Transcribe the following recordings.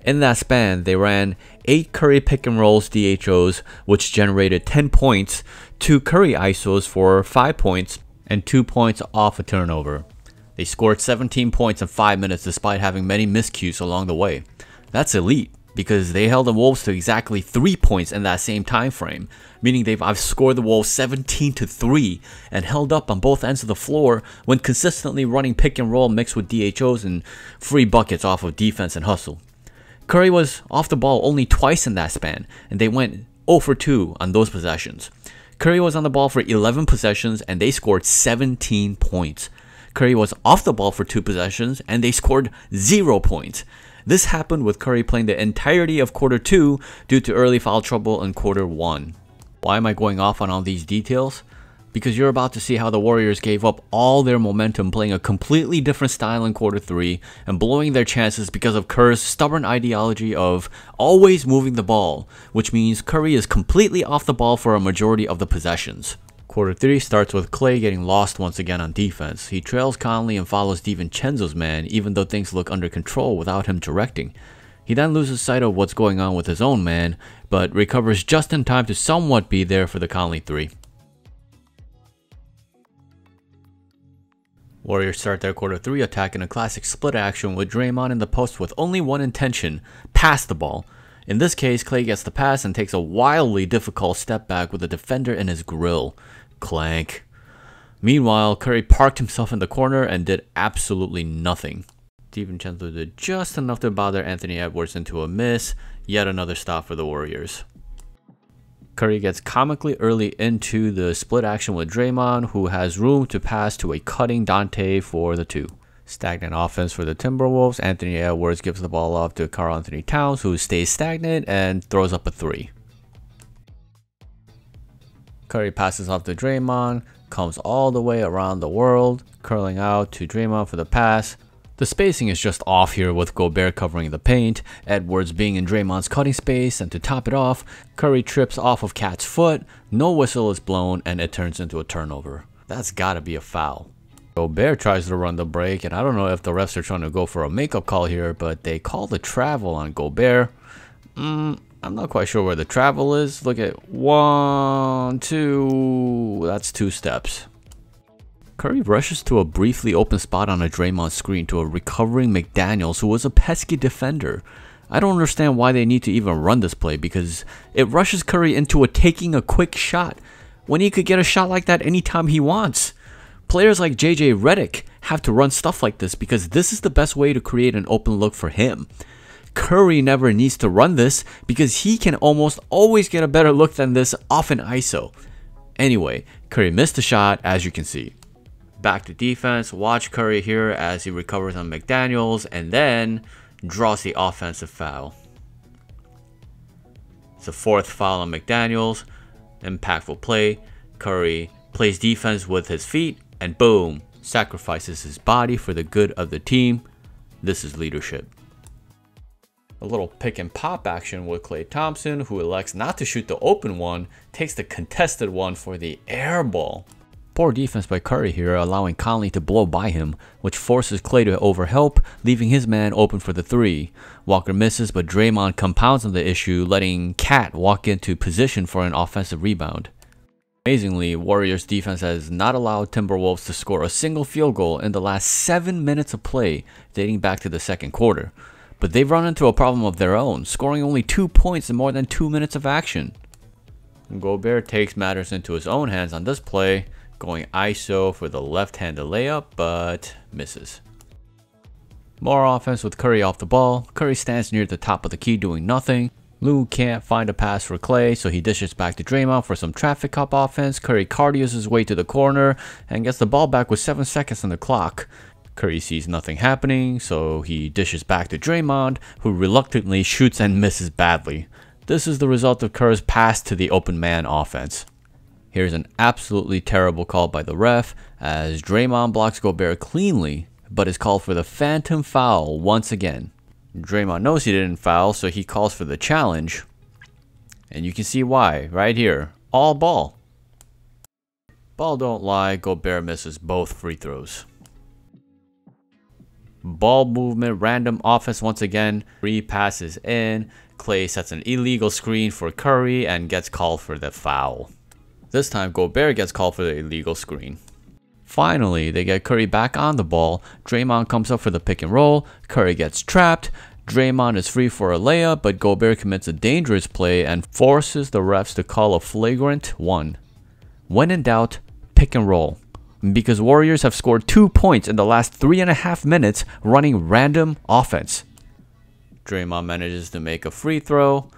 In that span, they ran 8 Curry pick and rolls DHOs, which generated 10 points, 2 Curry ISOs for 5 points, and 2 points off a turnover. They scored 17 points in 5 minutes despite having many miscues along the way. That's elite, because they held the Wolves to exactly 3 points in that same time frame, meaning they've outscored the Wolves 17-3 and held up on both ends of the floor when consistently running pick and roll mixed with DHOs and free buckets off of defense and hustle. Curry was off the ball only twice in that span, and they went 0 for 2 on those possessions. Curry was on the ball for 11 possessions and they scored 17 points. Curry was off the ball for 2 possessions and they scored 0 points. This happened with Curry playing the entirety of quarter 2 due to early foul trouble in quarter 1. Why am I going off on all these details? Because you're about to see how the Warriors gave up all their momentum playing a completely different style in quarter 3 and blowing their chances because of Kerr's stubborn ideology of always moving the ball, which means Curry is completely off the ball for a majority of the possessions. Quarter 3 starts with Klay getting lost once again on defense. He trails Conley and follows DiVincenzo's man even though things look under control without him directing. He then loses sight of what's going on with his own man, but recovers just in time to somewhat be there for the Conley 3. Warriors start their quarter 3 attack in a classic split action with Draymond in the post with only one intention: pass the ball. In this case, Klay gets the pass and takes a wildly difficult step back with the defender in his grill. Clank. Meanwhile, Curry parked himself in the corner and did absolutely nothing. DiVincenzo did just enough to bother Anthony Edwards into a miss, yet another stop for the Warriors. Curry gets comically early into the split action with Draymond, who has room to pass to a cutting Dante for the 2. Stagnant offense for the Timberwolves. Anthony Edwards gives the ball off to Karl Anthony Towns, who stays stagnant and throws up a 3. Curry passes off to Draymond, comes all the way around the world, curling out to Draymond for the pass. The spacing is just off here with Gobert covering the paint, Edwards being in Draymond's cutting space, and to top it off, Curry trips off of Cat's foot, no whistle is blown, and it turns into a turnover. That's gotta be a foul. Gobert tries to run the break, and I don't know if the refs are trying to go for a makeup call here, but they call the travel on Gobert. I'm not quite sure where the travel is. Look at 1, 2, that's 2 steps. Curry rushes to a briefly open spot on a Draymond screen to a recovering McDaniels, who was a pesky defender. I don't understand why they need to even run this play, because it rushes Curry into taking a quick shot when he could get a shot like that anytime he wants. Players like JJ Redick have to run stuff like this because this is the best way to create an open look for him. Curry never needs to run this because he can almost always get a better look than this off an ISO. Anyway, Curry missed the shot, as you can see. Back to defense, watch Curry here as he recovers on McDaniels and then draws the offensive foul. It's the 4th foul on McDaniels. Impactful play. Curry plays defense with his feet and boom, sacrifices his body for the good of the team. This is leadership. A little pick and pop action with Klay Thompson, who elects not to shoot the open one, takes the contested one for the air ball. Poor defense by Curry here, allowing Conley to blow by him, which forces Klay to overhelp, leaving his man open for the 3. Walker misses, but Draymond compounds on the issue, letting Cat walk into position for an offensive rebound. Amazingly, Warriors defense has not allowed Timberwolves to score a single field goal in the last 7 minutes of play, dating back to the second quarter. But they've run into a problem of their own, scoring only 2 points in more than 2 minutes of action. Gobert takes matters into his own hands on this play, going ISO for the left-handed layup, but misses. More offense with Curry off the ball. Curry stands near the top of the key doing nothing. Lou can't find a pass for Klay, so he dishes back to Draymond for some traffic cop offense. Curry cardios his way to the corner and gets the ball back with 7 seconds on the clock. Curry sees nothing happening, so he dishes back to Draymond, who reluctantly shoots and misses badly. This is the result of Kerr's pass to the open man offense. Here's an absolutely terrible call by the ref, as Draymond blocks Gobert cleanly, but is called for the phantom foul once again. Draymond knows he didn't foul, so he calls for the challenge. And you can see why, right here. All ball. Ball don't lie, Gobert misses both free throws. Ball movement, random offense once again. Curry passes in. Clay sets an illegal screen for Curry and gets called for the foul. This time, Gobert gets called for the illegal screen. Finally, they get Curry back on the ball. Draymond comes up for the pick and roll. Curry gets trapped. Draymond is free for a layup, but Gobert commits a dangerous play and forces the refs to call a flagrant 1. When in doubt, pick and roll. Because Warriors have scored 2 points in the last 3.5 minutes running random offense. Draymond manages to make a free throw.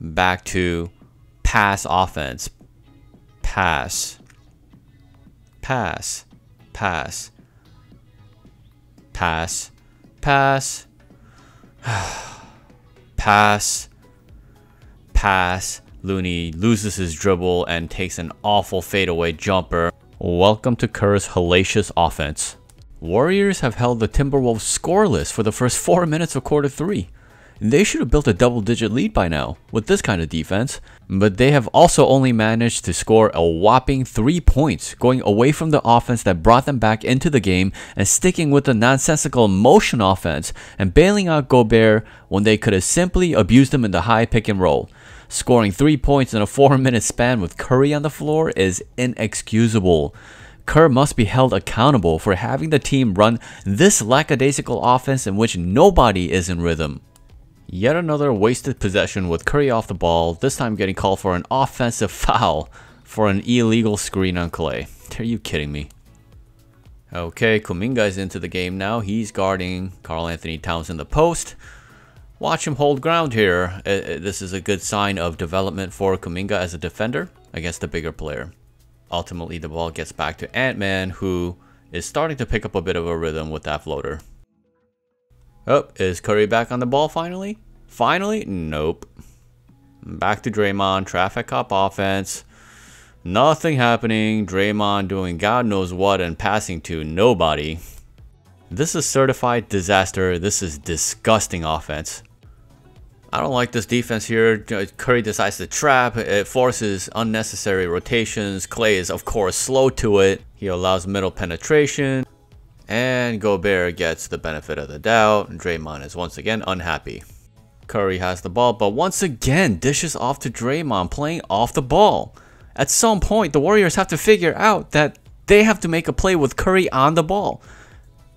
Back to pass offense. Pass. Pass. Pass. Pass. Pass. Pass. Pass. Looney loses his dribble and takes an awful fadeaway jumper. Welcome to Kerr's hellacious offense. Warriors have held the Timberwolves scoreless for the first 4 minutes of quarter 3. They should have built a double-digit lead by now with this kind of defense, but they have also only managed to score a whopping 3 points, going away from the offense that brought them back into the game and sticking with the nonsensical motion offense and bailing out Gobert when they could have simply abused him in the high pick and roll. Scoring 3 points in a 4-minute span with Curry on the floor is inexcusable. Kerr must be held accountable for having the team run this lackadaisical offense in which nobody is in rhythm. Yet another wasted possession with Curry off the ball, this time getting called for an offensive foul for an illegal screen on Clay. Are you kidding me? Okay, Kuminga is into the game now. He's guarding Karl-Anthony Towns in the post. Watch him hold ground here. This is a good sign of development for Kuminga as a defender against the bigger player. Ultimately, the ball gets back to Ant-Man, who is starting to pick up a bit of a rhythm with that floater. Oh, is Curry back on the ball finally? Finally? Nope. Back to Draymond, traffic cop offense. Nothing happening. Draymond doing God knows what and passing to nobody. This is certified disaster. This is disgusting offense. I don't like this defense here. Curry decides to trap. It forces unnecessary rotations. Clay is, of course, slow to it. He allows middle penetration. And Gobert gets the benefit of the doubt. Draymond is once again unhappy. Curry has the ball, but once again dishes off to Draymond, playing off the ball. At some point, the Warriors have to figure out that they have to make a play with Curry on the ball.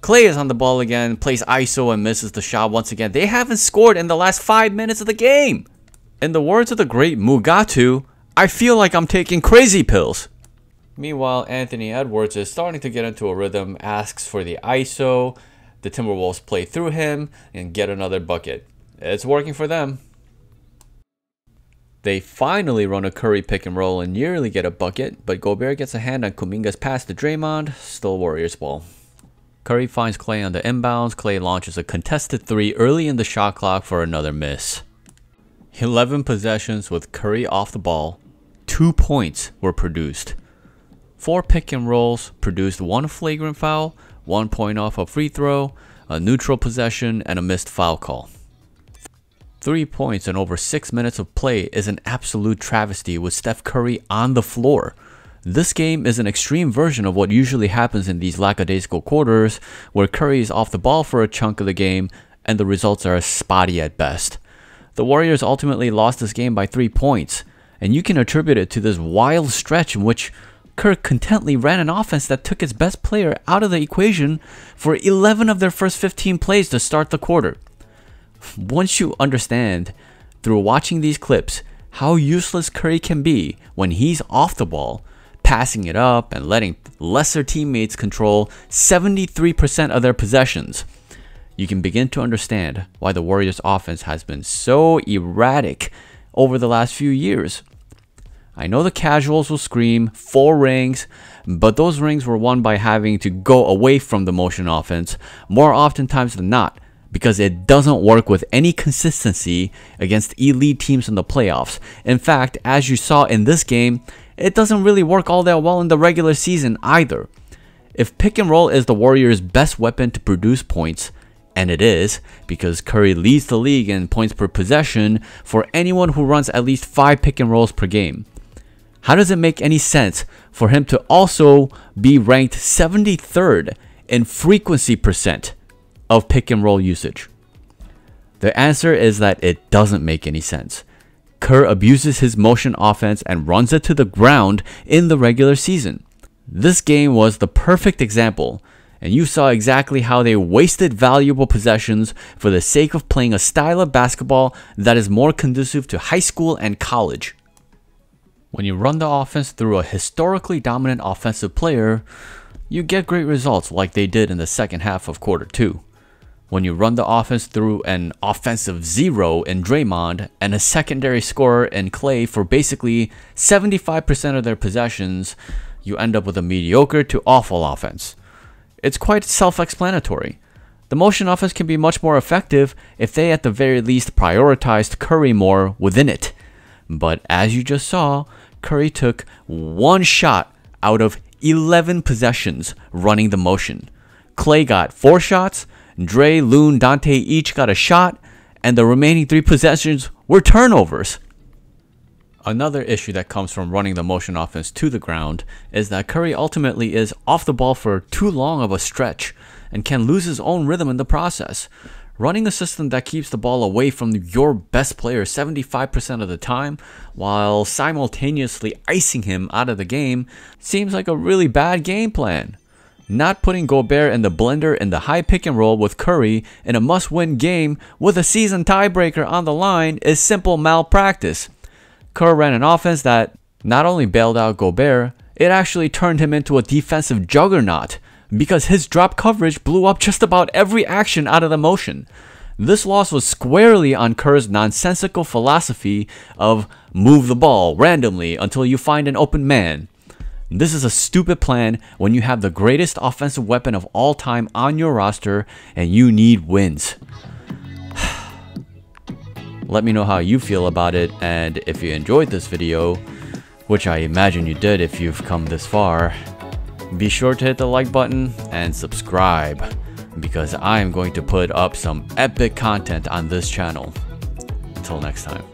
Clay is on the ball again, plays ISO and misses the shot once again. They haven't scored in the last 5 minutes of the game. In the words of the great Mugatu, I feel like I'm taking crazy pills. Meanwhile, Anthony Edwards is starting to get into a rhythm, asks for the ISO. The Timberwolves play through him and get another bucket. It's working for them. They finally run a Curry pick and roll and nearly get a bucket, but Gobert gets a hand on Kuminga's pass to Draymond. Still Warriors ball. Curry finds Clay on the inbounds. Clay launches a contested 3 early in the shot clock for another miss. 11 possessions with Curry off the ball. 2 points were produced. 4 pick and rolls produced 1 flagrant foul, 1 point off a free throw, a neutral possession, and a missed foul call. 3 points in over 6 minutes of play is an absolute travesty with Steph Curry on the floor. This game is an extreme version of what usually happens in these lackadaisical quarters, where Curry is off the ball for a chunk of the game and the results are spotty at best. The Warriors ultimately lost this game by 3 points, and you can attribute it to this wild stretch in which Kerr contently ran an offense that took its best player out of the equation for 11 of their first 15 plays to start the quarter. Once you understand, through watching these clips, how useless Curry can be when he's off the ball, passing it up and letting lesser teammates control 73% of their possessions, you can begin to understand why the Warriors' offense has been so erratic over the last few years. I know the casuals will scream 4 rings, but those rings were won by having to go away from the motion offense more oftentimes than not, because it doesn't work with any consistency against elite teams in the playoffs. In fact, as you saw in this game, it doesn't really work all that well in the regular season either. If pick and roll is the Warriors' best weapon to produce points, and it is, because Curry leads the league in points per possession for anyone who runs at least 5 pick and rolls per game, how does it make any sense for him to also be ranked 73rd in frequency percent of pick and roll usage? The answer is that it doesn't make any sense. Kerr abuses his motion offense and runs it to the ground in the regular season. This game was the perfect example, and you saw exactly how they wasted valuable possessions for the sake of playing a style of basketball that is more conducive to high school and college. When you run the offense through a historically dominant offensive player, you get great results like they did in the second half of quarter 2. When you run the offense through an offensive zero in Draymond and a secondary scorer in Clay for basically 75% of their possessions, you end up with a mediocre to awful offense. It's quite self-explanatory. The motion offense can be much more effective if they at the very least prioritized Curry more within it. But as you just saw, Curry took 1 shot out of 11 possessions running the motion. Clay got 4 shots, Dre, Loon, Dante each got a shot, and the remaining 3 possessions were turnovers. Another issue that comes from running the motion offense to the ground is that Curry ultimately is off the ball for too long of a stretch and can lose his own rhythm in the process. Running a system that keeps the ball away from your best player 75% of the time while simultaneously icing him out of the game seems like a really bad game plan. Not putting Gobert in the blender in the high pick and roll with Curry in a must-win game with a season tiebreaker on the line is simple malpractice. Kerr ran an offense that not only bailed out Gobert, it actually turned him into a defensive juggernaut because his drop coverage blew up just about every action out of the motion. This loss was squarely on Kerr's nonsensical philosophy of move the ball randomly until you find an open man. This is a stupid plan when you have the greatest offensive weapon of all time on your roster and you need wins. Let me know how you feel about it, and if you enjoyed this video, which I imagine you did if you've come this far, be sure to hit the like button and subscribe, because I am going to put up some epic content on this channel. Until next time.